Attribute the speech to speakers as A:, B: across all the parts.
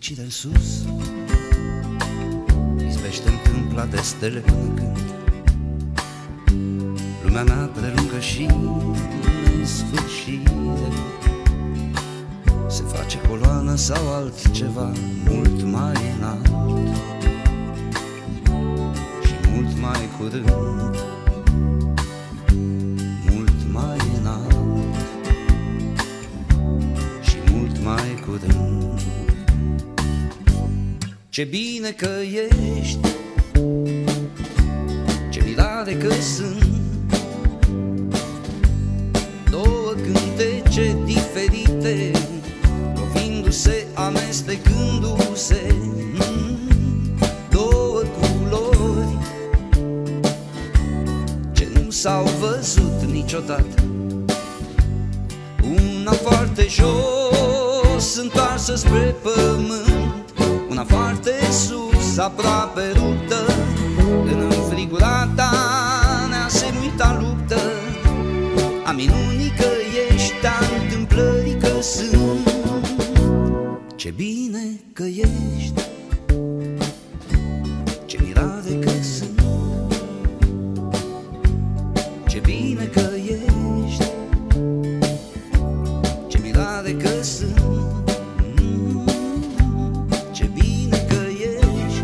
A: fericire în sus, izbește întâmpla de stele până când lumea mea prelungă și nesfârșire se face coloană sau altceva mult mai înalt și mult mai curând, mult mai înalt și mult mai curând. Ce bine că ești, ce mirare că sunt două cântece diferite, lovindu-se, amestecându-se, două culori ce nu s-au văzut niciodată. Una foarte jos, întoarsă spre pământ, una foarte sus, aproape ruptă, în înfrigurata neasemuita luptă a minunii că ești, a întâmplării că sunt. Ce bine că ești, ce mirare că sunt, ce bine că ești, ce mirare că sunt. Ce bine că ești,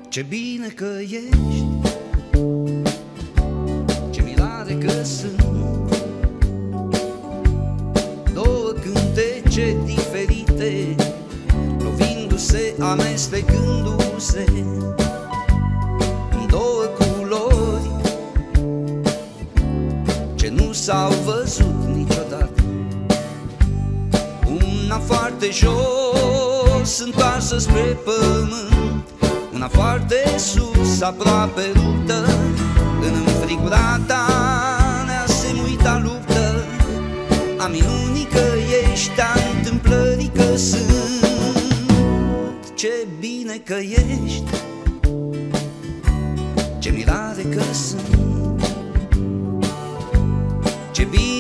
A: ce bine că ești, ce mirare că sunt două cântece diferite, lovindu-se, amestecându-se în două culori ce nu s-au văzut niciodată. Una foarte jos, întoarsă spre pământ, una foarte sus, aproape ruptă, în înfrigurata neasemuita luptă a minunii că ești, a întâmplării că sunt. Ce bine că ești, ce mirare că sunt, ce bine